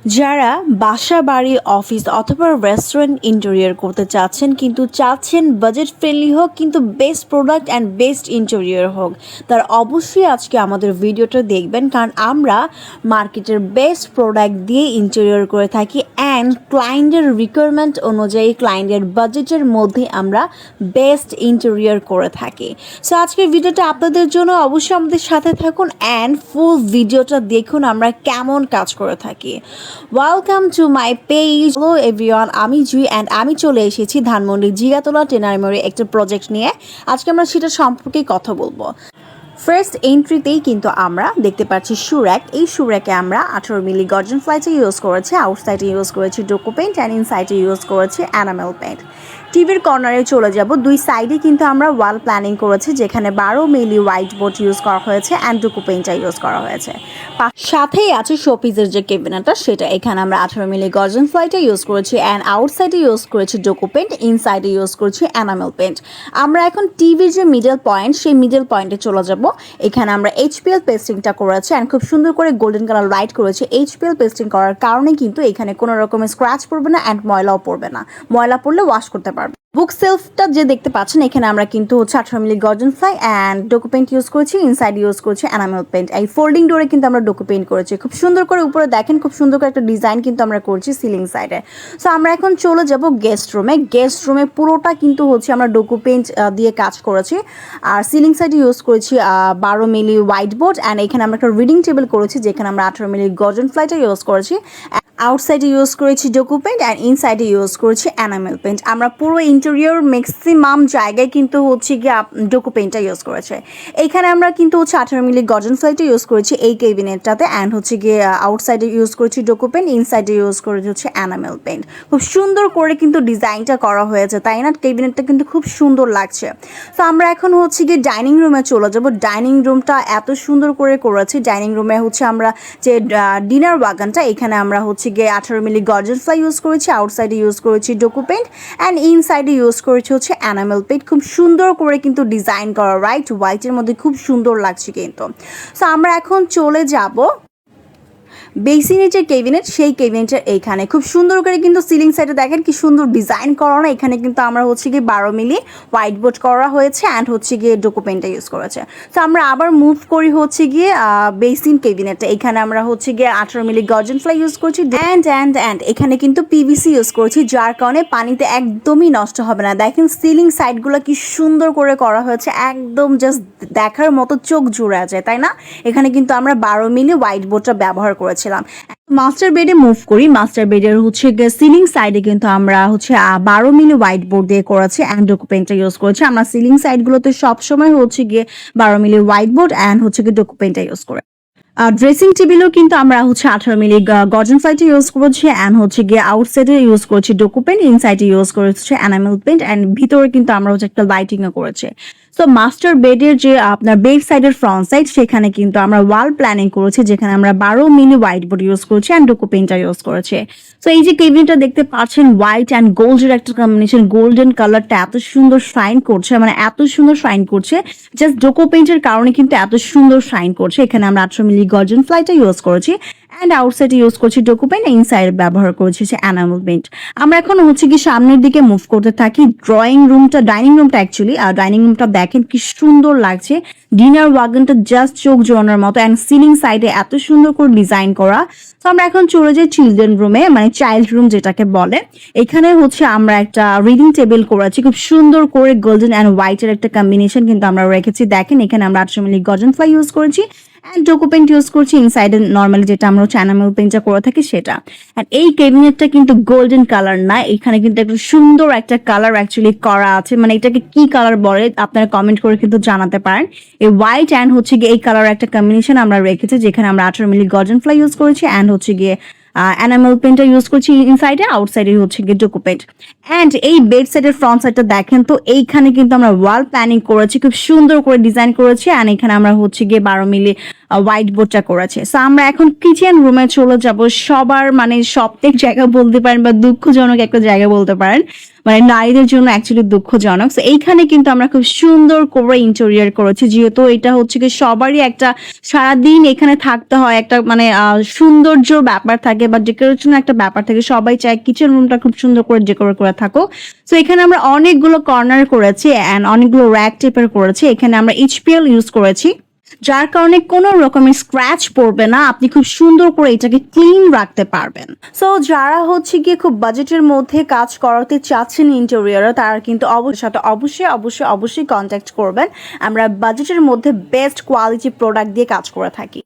যারা বাসা বাড়ি অফিস অথবা রেস্টুরেন্ট ইন্টেরিয়র করতে চাচ্ছেন কিন্তু চাচ্ছেন বাজেট ফ্রেন্ডলি হোক কিন্তু best product and best interior হোক, তার অবশ্যই আজকে আমাদের ভিডিওটা দেখবেন, কারণ আমরা মার্কেটের বেস্ট প্রোডাক্ট দিয়ে ইন্টেরিয়র করে থাকি অ্যান্ড ক্লায়েন্টের রিকোয়ারমেন্ট অনুযায়ী ক্লায়েন্টের বাজেটের মধ্যে আমরা বেস্ট ইন্টেরিয়র করে থাকি। সো আজকের ভিডিওটা আপনাদের জন্য, অবশ্যই আমাদের সাথে থাকুন অ্যান্ড ফুল ভিডিওটা দেখুন আমরা কেমন কাজ করে থাকি। Welcome to my page. Hello everyone, আমি জুই অ্যান্ড আমি চলে এসেছি ধানমন্ডি জিগাতলা টেনারি মোড়ে একটা প্রজেক্ট নিয়ে। আজকে আমরা সেটা সম্পর্কে কথা বলবো। ফার্স্ট এন্ট্রিতেই কিন্তু আমরা দেখতে পাচ্ছি সুরাক। এই সুরাকে আমরা 18 মিলি গর্জন ফ্লাইটে ইউজ করেছি, আউটসাইডে ইউজ করেছি ডোকো পেইন্ট অ্যান্ড ইনসাইডে ইউজ করেছি এনামেল পেইন্ট। টিভির কর্নারে চলে যাব, দুই সাইডে কিন্তু আমরা ওয়াল প্ল্যানিং করেছি, যেখানে 12 মিলি হোয়াইট বোর্ড ইউজ করা হয়েছে অ্যান্ড ডোকো পেইন্টটা ইউজ করা হয়েছে। সাথেই আছে শোপিসের যে কেবিনেটটা, সেটা এখানে আমরা 18 মিলি গর্জন ফ্লাইটে ইউজ করেছি অ্যান্ড আউটসাইডে ইউজ করেছি ডোকো পেইন্ট, ইনসাইডে ইউজ করেছি এনামেল পেইন্ট। আমরা এখন টিভির যে মিডল পয়েন্ট, সেই মিডল পয়েন্টে চলে যাব। এখানে আমরা এইচপিএল পেস্টিংটা করেছি অ্যান্ড খুব সুন্দর করে গোল্ডেন কালার লাইট করেছি। এইচপিএল পেস্টিং করার কারণে কিন্তু এখানে কোনো রকমের স্ক্র্যাচ পড়বে না অ্যান্ড ময়লাও পড়বে না, ময়লা পড়লে ওয়াশ করতে পারবে। বুক সেলফটা যে দেখতে পাচ্ছেন, এখানে আমরা কিন্তু 18 মিলি গর্জন ফ্লাই অ্যান্ড ডোকো পেইন্ট ইউজ করেছি, ইনসাইড ইউজ করেছি এনামেল পেইন্ট। এই ফোল্ডিং ডোরে কিন্তু আমরা ডোকো পেইন্ট করেছি খুব সুন্দর করে, উপরে দেখেন খুব সুন্দর করে একটা ডিজাইন কিন্তু আমরা করছি সিলিং সাইডে। সো আমরা এখন চলে যাব গেস্ট রুমে। গেস্ট রুমে পুরোটা কিন্তু হচ্ছে আমরা ডোকো পেইন্ট দিয়ে কাজ করেছি আর সিলিং সাইডে ইউজ করেছি 12 মিলি হোয়াইট বোর্ড অ্যান্ড এখানে আমরা একটা রিডিং টেবিল করেছি, যেখানে আমরা 18 মিলি গর্জন ফ্লাইটা ইউজ করেছি। আউটসাইডে ইউজ করেছি ডোকো পেইন্ট অ্যান্ড ইনসাইডে ইউজ করেছি এনামেল পেইন্ট। আমরা পুরো ইন্টেরিয়র ম্যাক্সিমাম জায়গায় কিন্তু হচ্ছে গিয়ে ডোকো পেইন্টটা ইউজ করেছে। এইখানে আমরা কিন্তু হচ্ছে 18 মিলি গর্জন ফ্লাইটা ইউজ করেছি এই কেবিনেটটাতে অ্যান্ড হচ্ছে গিয়ে আউটসাইডে ইউজ করেছি ডোকো পেইন্ট, ইনসাইডে ইউজ করেছি হচ্ছে এনামেল পেইন্ট। খুব সুন্দর করে কিন্তু ডিজাইনটা করা হয়েছে, তাই না? কেবিনেটটা কিন্তু খুব সুন্দর লাগছে। তো আমরা এখন হচ্ছে গিয়ে ডাইনিং রুমে চলে যাব। ডাইনিং রুমটা এত সুন্দর করে করেছি। ডাইনিং রুমে হচ্ছে আমরা যে ডিনার ওয়াগনটা, এখানে আমরা হচ্ছে 18 মিলি গর্জন ফ্লাই ইউজ করেছি, আউটসাইডে ইউজ করেছি ডোকো পেইন্ট অ্যান্ড ইনসাইডে ইউজ করেছি হচ্ছে এনামেল পেইন্ট। খুব সুন্দর করে কিন্তু ডিজাইন করা, রাইট? হোয়াইটের মধ্যে খুব সুন্দর লাগছে কিন্তু। সো আমরা এখন চলে যাব বেসিনের যে কেবিনেট, সেই কেবিনেটের এইখানে খুব সুন্দর করে কিন্তু সিলিং সাইডে দেখেন কি সুন্দর ডিজাইন করা না। এখানে কিন্তু আমরা হচ্ছে গিয়ে 12 মিলি হোয়াইট বোর্ড করা হয়েছে অ্যান্ড হচ্ছে গিয়ে ডোকো পেইন্টটা ইউজ করেছে। তো আমরা আবার মুভ করি হচ্ছে গিয়ে বেসিন কেবিনেটটা। এখানে আমরা হচ্ছে গিয়ে 18 মিলি গর্জন ফ্লাই ইউজ করছি অ্যান্ড এখানে কিন্তু পিভিসি ইউজ করছি, যার কারণে পানিতে একদমই নষ্ট হবে না। দেখেন সিলিং সাইডগুলো কি সুন্দর করে করা হয়েছে, একদম জাস্ট দেখার মতো চোখ জুড়ে যায়, তাই না? এখানে কিন্তু আমরা 12 মিলি হোয়াইট বোর্ডটা ব্যবহার করেছিলাম। মাস্টার বেডে মুভ করি। মাস্টার বেডের হচ্ছে সিলিং সাইডে কিন্তু আমরা হচ্ছে 12 মিলি হোয়াইট বোর্ড দিয়ে করেছি অ্যান্ড ডোকো পেইন্টটা ইউজ করেছি। আমরা সিলিং সাইডগুলোতে সবসময় হচ্ছে গিয়ে 12 মিলি হোয়াইট বোর্ড অ্যান্ড হচ্ছে গিয়ে ডোকো পেইন্টটা ইউজ করে। ড্রেসিং টেবিলও কিন্তু আমরা হচ্ছে 18 মিলি গর্জন ফ্লাইটে ইউজ করেছি অ্যান্ড হচ্ছে গিয়ে আউটসাইডে ইউজ করেছি ডোকো পেইন্ট, ইনসাইডে ইউজ করেছি এনামেল পেইন্ট অ্যান্ড ভিতরে কিন্তু আমরা হচ্ছে একটা লাইটিংও করেছি। সো মাস্টার বেডের যে আপনার বেড সাইডের ফ্রন্ট সাইড, সেখানে কিন্তু আমরা ওয়াল প্ল্যানিং করেছি, যেখানে আমরা 12 মিলি হোয়াইট বোর্ড ইউজ করেছি অ্যান্ড ডোকো পেইন্টটা ইউজ করেছি। সো এই যে কেবিনেটটা দেখতে পাচ্ছেন, হোয়াইট অ্যান্ড গোল্ডের একটা কম্বিনেশন, গোল্ডেন কালারটা এত সুন্দর শাইন করছে, মানে এত সুন্দর শাইন করছে, জাস্ট ডোকো পেইন্টের কারণে কিন্তু এত সুন্দর শাইন করছে। এখানে আমরা 18 মিলি গর্জন ফ্লাইটা ইউজ করেছি অ্যান্ড আউটসাইডে ইউজ করছি ডোকো পেইন্ট, ইনসাইড ব্যবহার করেছি এনামেল পেইন্ট। আমরা এখন হচ্ছে কি সামনের দিকে মুভ করতে থাকি। ডাইনিং রুমটা অ্যাকচুয়ালি ডাইনিং রুমটা দেখেন কি সুন্দর লাগছে, ডিনার ওয়াগনটা জাস্ট চোখ জোড়ানোর মতো অ্যান্ড সিলিং সাইডে এত সুন্দর করে ডিজাইন করা। তো আমরা এখন চলে যাই চিলড্রেন রুমে, মানে চাইল্ড রুম যেটাকে বলে। এখানে হচ্ছে আমরা একটা রিডিং টেবিল করেছি, খুব সুন্দর করে গোল্ডেন অ্যান্ড হোয়াইটের একটা কম্বিনেশন কিন্তু আমরা রেখেছি। দেখেন এখানে আমরা 18 মিলি গর্জন ফ্লাই ইউজ করেছি অ্যান্ড ডোকো পেইন্ট ইউজ করছি, ইনসাইডে নর্মালি যেটা আমরা হচ্ছে এনামেল পেইন্টটা করে থাকি সেটা। অ্যান্ড এই ক্যাবিনেটটা কিন্তু গোল্ডেন কালার না, এখানে কিন্তু একটা সুন্দর একটা কালার অ্যাকচুয়ালি করা আছে, মানে এটাকে কি কালার বলে আপনারা কমেন্ট করে কিন্তু জানাতে পারেন। এই হোয়াইট অ্যান্ড হচ্ছে গিয়ে এই কালার একটা কম্বিনেশন আমরা রেখেছি, যেখানে আমরা 18 মিলি গর্জন ফ্লাই ইউজ করেছি অ্যান্ড হচ্ছে গিয়ে এনামেল পেইন্টটা ইউজ করছি ইনসাইডে, আউটসাইডে হচ্ছে গিয়ে ডোকো পেইন্ট। অ্যান্ড এই বেড সাইডের ফ্রন্ট সাইডটা দেখেন তো, এইখানে কিন্তু আমরা ওয়াল প্ল্যানিং করেছি, খুব সুন্দর করে ডিজাইন করেছি অ্যান্ড এখানে আমরা হচ্ছে গিয়ে 12 মিলি হোয়াইট বোর্ডটা করেছে। সো আমরা এখন কিচেন রুমে চলে যাব, সবার মানে সবথেক জায়গা বলতে পারেন বা দুঃখজনক একটা জায়গা বলতে পারেন, মানে নারীদের জন্য অ্যাকচুয়ালি দুঃখজনক। সো এইখানে কিন্তু আমরা খুব সুন্দর করে ইন্টেরিয়র করেছি, যেহেতু এটা হচ্ছে কি সবারই একটা সারাদিন এখানে থাকতে হয়, একটা মানে সৌন্দর্য ব্যাপার থাকে বা ডেকোরেশন একটা ব্যাপার থাকে, সবাই চায় কিচেন রুমটা খুব সুন্দর করে ডেকোরেট করে থাকো। সো এখানে আমরা অনেকগুলো কর্নার করেছি অ্যান্ড অনেকগুলো র্যাক টাইপের করেছি। এখানে আমরা এইচপিএল ইউজ করেছি, যার কারণে কোনো রকমের স্ক্র্যাচ পড়বে না, আপনি খুব সুন্দর করে এটাকে ক্লিন রাখতে পারবেন। সো যারা হচ্ছে গিয়ে খুব বাজেটের মধ্যে কাজ করাতে চাচ্ছেন ইন্টেরিয়রে, তারা কিন্তু অবশ্যই কন্ট্যাক্ট করবেন। আমরা বাজেটের মধ্যে বেস্ট কোয়ালিটি প্রোডাক্ট দিয়ে কাজ করে থাকি।